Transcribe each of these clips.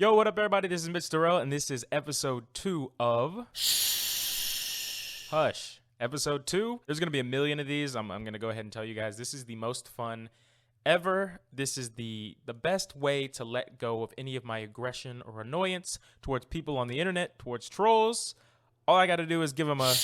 Yo, what up, everybody? This is Mitch Durrell, and this is episode 2 of Hush. Episode 2. There's going to be a million of these. I'm going to go ahead and tell you guys this is the most fun ever. This is the best way to let go of any of my aggression or annoyance towards people on the internet, towards trolls. All I got to do is give them a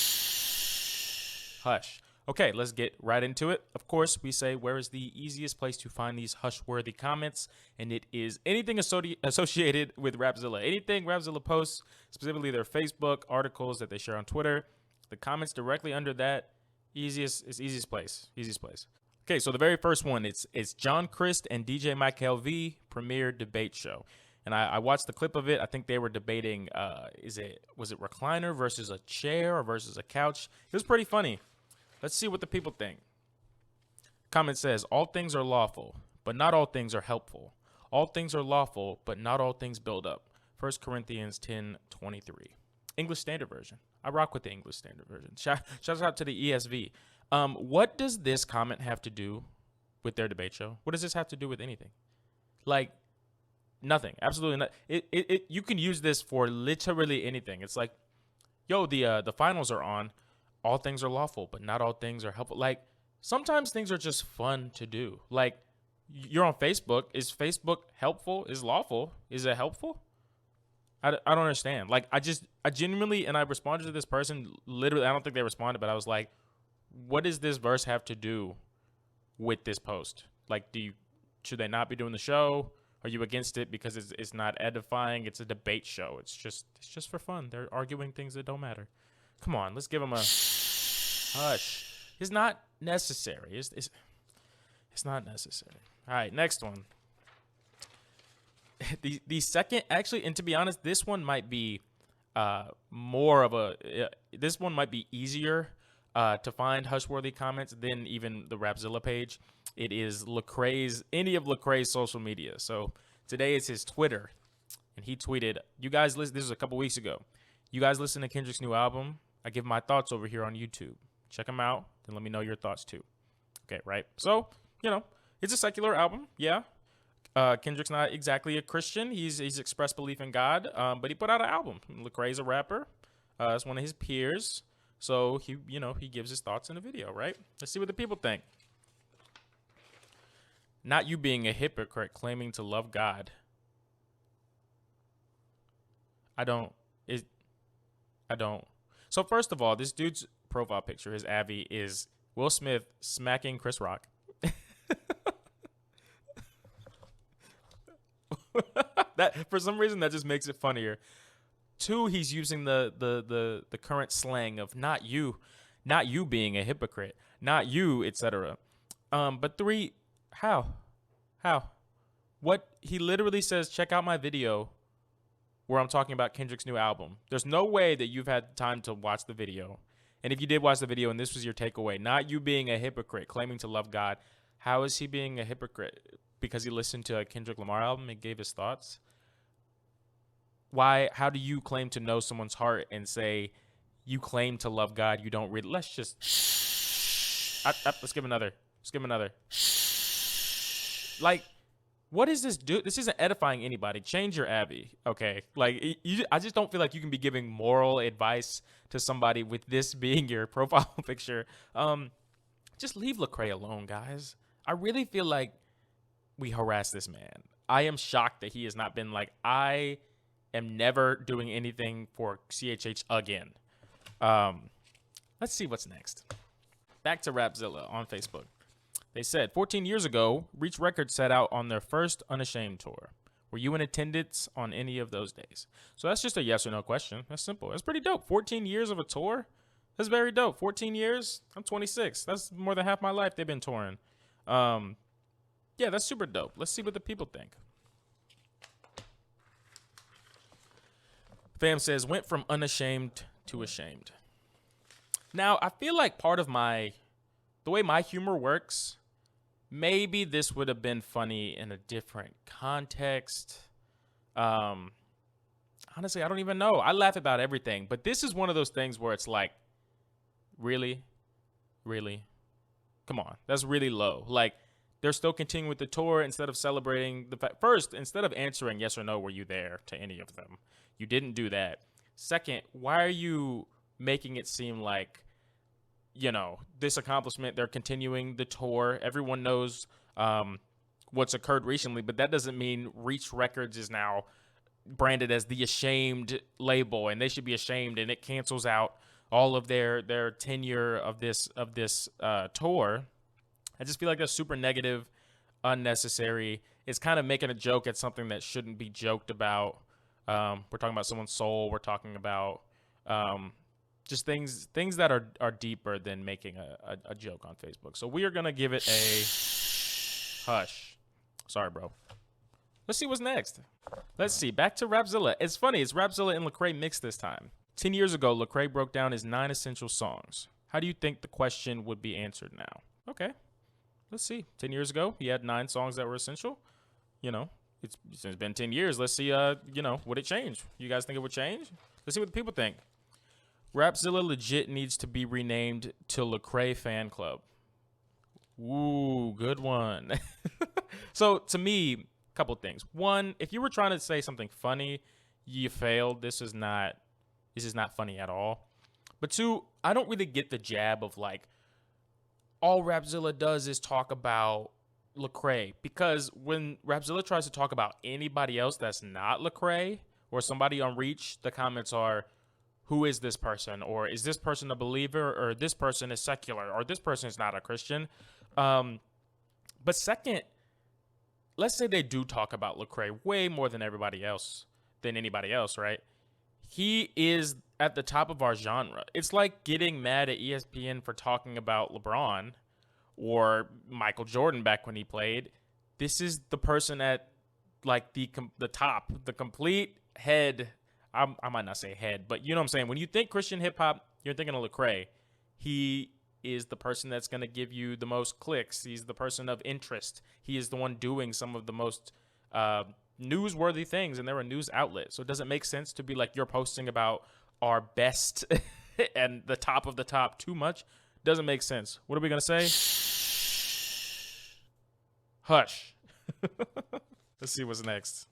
hush. Okay, let's get right into it. Of course, we say, where is the easiest place to find these hush-worthy comments? And it is anything associated with Rapzilla. Anything Rapzilla posts, specifically their Facebook articles that they share on Twitter. The comments directly under that, easiest place. Okay, so the very first one, it's John Christ and DJ Mike LV premiere debate show. And I watched the clip of it. I think they were debating, was it recliner versus a chair or versus a couch? It was pretty funny. Let's see what the people think. Comment says, all things are lawful, but not all things are helpful. All things are lawful, but not all things build up. 1 Corinthians 10:23. English Standard Version. I rock with the English Standard Version. Shout out to the ESV. What does this comment have to do with their debate show? What does this have to do with anything? Like, nothing. Absolutely not. You can use this for literally anything. It's like, yo, the finals are on. All things are lawful, but not all things are helpful. Like, sometimes things are just fun to do. Like, you're on Facebook. Is Facebook helpful? Is lawful? Is it helpful? I don't understand. Like, I genuinely, and I responded to this person, literally, I don't think they responded, but I was like, what does this verse have to do with this post? Like, should they not be doing the show? Are you against it because it's not edifying? It's a debate show. It's just for fun. They're arguing things that don't matter. Come on, let's give them a hush. It's not necessary. It's not necessary. All right, next one. The second, actually, and to be honest, this one might be this one might be easier to find hush-worthy comments than even the Rapzilla page. It is any of Lecrae's social media. So today it's his Twitter, and he tweeted, "You guys listen." This was a couple weeks ago. You guys listen to Kendrick's new album? I give my thoughts over here on YouTube. Check them out, then let me know your thoughts too. Okay, right? So, it's a secular album, yeah. Kendrick's not exactly a Christian. He's expressed belief in God, but he put out an album. Lecrae's a rapper. It's one of his peers. So, he gives his thoughts in a video, right? Let's see what the people think. Not you being a hypocrite claiming to love God. I don't. So first of all, this dude's profile picture, his Avi, is Will Smith smacking Chris Rock. That for some reason that just makes it funnier. 2, he's using the current slang of not you being a hypocrite, not you, etc. But 3, how? What he literally says, check out my video where I'm talking about Kendrick's new album. There's no way that you've had time to watch the video. And if you did watch the video and this was your takeaway, not you being a hypocrite, claiming to love God, how is he being a hypocrite? Because he listened to a Kendrick Lamar album and gave his thoughts? Why? How do you claim to know someone's heart and say you claim to love God, you don't really? Let's just... Let's give another. Like... What is this dude? This isn't edifying anybody. Change your Abby, okay? Like, I just don't feel like you can be giving moral advice to somebody with this being your profile picture. Just leave Lecrae alone, guys. I really feel like we harass this man. I am shocked that he has not been like, I am never doing anything for CHH again. Let's see what's next. Back to Rapzilla on Facebook. They said, 14 years ago, Reach Records set out on their first Unashamed tour. Were you in attendance on any of those days? So that's just a yes or no question. That's simple. That's pretty dope. 14 years of a tour? That's very dope. 14 years? I'm 26. That's more than half my life they've been touring. Yeah, that's super dope. Let's see what the people think. Fam says, went from unashamed to ashamed. Now, I feel like part of the way my humor works, maybe this would have been funny in a different context. Honestly, I don't even know. I laugh about everything, but this is one of those things where it's like, really? Come on. That's really low. Like, they're still continuing with the tour instead of celebrating the fact. First, instead of answering yes or no, were you there to any of them? You didn't do that. Second, why are you making it seem like, this accomplishment, they're continuing the tour. Everyone knows what's occurred recently, but that doesn't mean Reach Records is now branded as the ashamed label, and they should be ashamed, and it cancels out all of their tenure of this tour. I just feel like that's super negative, unnecessary. It's kind of making a joke at something that shouldn't be joked about. We're talking about someone's soul. We're talking about just things that are deeper than making a joke on Facebook. So we are going to give it a hush. Sorry, bro. Let's see what's next. Let's see. Back to Rapzilla. It's funny. It's Rapzilla and Lecrae mixed this time. 10 years ago, Lecrae broke down his 9 essential songs. How do you think the question would be answered now? Okay. Let's see. 10 years ago, he had 9 songs that were essential. It's been 10 years. Let's see, would it change? You guys think it would change? Let's see what the people think. Rapzilla legit needs to be renamed to Lecrae Fan Club. Ooh, good one. So, to me, couple things. One, if you were trying to say something funny, you failed. This is not funny at all. But two, I don't really get the jab of like all Rapzilla does is talk about Lecrae, because when Rapzilla tries to talk about anybody else that's not Lecrae or somebody on Reach, the comments are, who is this person, or is this person a believer, or this person is secular, or this person is not a Christian. But second, let's say they do talk about Lecrae way more than anybody else, right? He is at the top of our genre. It's like getting mad at ESPN for talking about LeBron or Michael Jordan back when he played. This is the person at like the top, the complete head. I might not say head, but you know what I'm saying. When you think Christian hip hop, you're thinking of Lecrae. He is the person that's going to give you the most clicks. He's the person of interest. He is the one doing some of the most newsworthy things, and they're a news outlet. So it doesn't make sense to be like, you're posting about our best and the top of the top too much. Doesn't make sense. What are we going to say? Hush. Let's see what's next.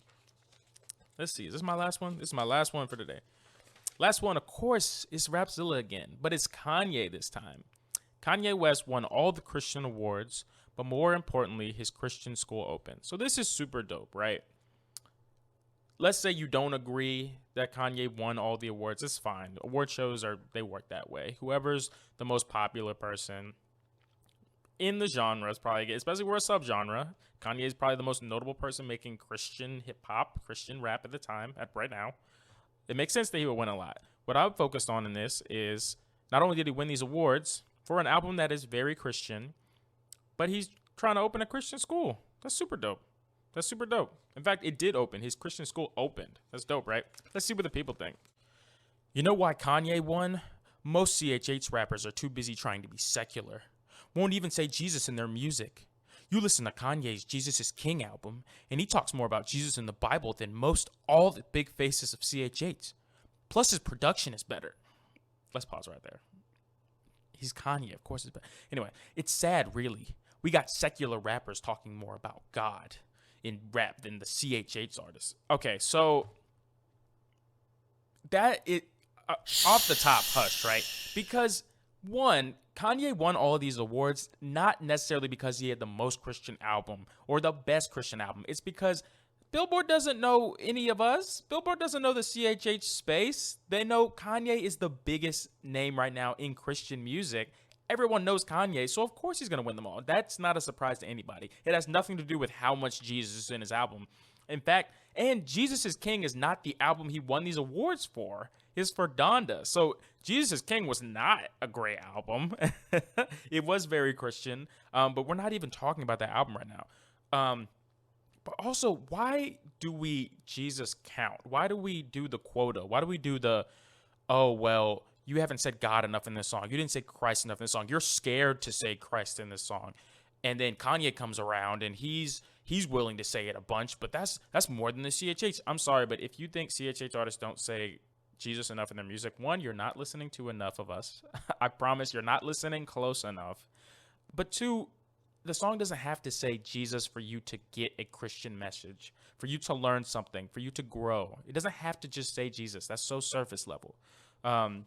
Let's see. Is this my last one? This is my last one for today. Last one, of course, is Rapzilla again, but it's Kanye this time. Kanye West won all the Christian awards, but more importantly, his Christian school opened. So this is super dope, right? Let's say you don't agree that Kanye won all the awards. It's fine. Award shows they work that way. Whoever's the most popular person in the genre is probably, especially we're a subgenre. Kanye is probably the most notable person making Christian hip hop, Christian rap at the time, right now. It makes sense that he would win a lot. What I'm focused on in this is not only did he win these awards for an album that is very Christian, but he's trying to open a Christian school. That's super dope. That's super dope. In fact, it did open. His Christian school opened. That's dope, right? Let's see what the people think. You know why Kanye won? Most CHH rappers are too busy trying to be secular. Won't even say Jesus in their music. You listen to Kanye's Jesus is King album, and he talks more about Jesus in the Bible than most all the big faces of CHH. Plus, his production is better. Let's pause right there. He's Kanye, of course. Anyway, it's sad, really. We got secular rappers talking more about God in rap than the CHH artists. Okay, so that it off the top, hush, right? Because one, Kanye won all of these awards not necessarily because he had the most Christian album or the best Christian album. It's because Billboard doesn't know any of us. Billboard doesn't know the CHH space. They know Kanye is the biggest name right now in Christian music. Everyone knows Kanye, so of course he's going to win them all. That's not a surprise to anybody. It has nothing to do with how much Jesus is in his album. In fact, and Jesus is King is not the album he won these awards for. It's for Donda. So Jesus is King was not a great album. It was very Christian, but we're not even talking about that album right now. But also, why do we Jesus count? Why do we do the quota? Why do we do the, oh, well, you haven't said God enough in this song. You didn't say Christ enough in this song. You're scared to say Christ in this song. And then Kanye comes around and he's willing to say it a bunch, but that's more than the CHH. I'm sorry, but if you think CHH artists don't say Jesus enough in their music, one, you're not listening to enough of us. I promise you're not listening close enough. But two, the song doesn't have to say Jesus for you to get a Christian message, for you to learn something, for you to grow. It doesn't have to just say Jesus. That's so surface level. And,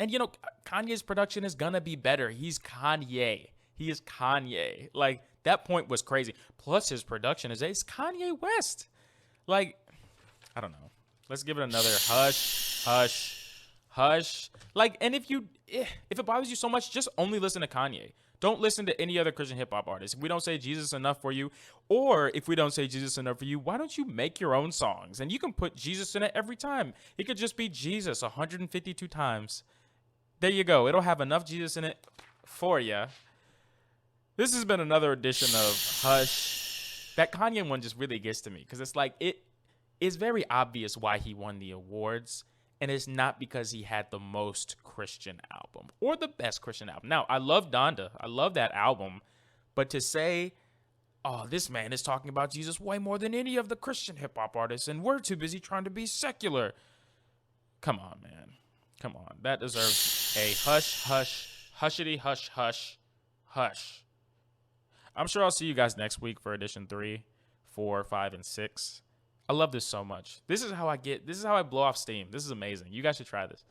you know, Kanye's production is going to be better. He's Kanye. He is Kanye. Like, that point was crazy. Plus, his production is Kanye West. Like, I don't know. Let's give it another hush, hush, hush. Like, and if it bothers you so much, just only listen to Kanye. Don't listen to any other Christian hip hop artist. If we don't say Jesus enough for you, or if we don't say Jesus enough for you, why don't you make your own songs? And you can put Jesus in it every time. It could just be Jesus 152 times. There you go. It'll have enough Jesus in it for you. This has been another edition of Hush. That Kanye one just really gets to me because it's like it is very obvious why he won the awards. And it's not because he had the most Christian album or the best Christian album. Now, I love Donda. I love that album. But to say, oh, this man is talking about Jesus way more than any of the Christian hip-hop artists, and we're too busy trying to be secular. Come on, man. Come on. That deserves a hush, hush, hushity, hush, hush, hush. I'm sure I'll see you guys next week for edition 3, 4, 5, and 6. I love this so much. This is how I blow off steam. This is amazing. You guys should try this.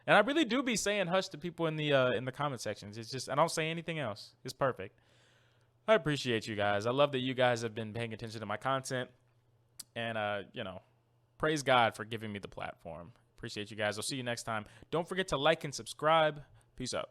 And I really do be saying hush to people in the comment sections. It's just, I don't say anything else. It's perfect. I appreciate you guys. I love that you guys have been paying attention to my content. And, you know, praise God for giving me the platform. Appreciate you guys. I'll see you next time. Don't forget to like and subscribe. Peace out.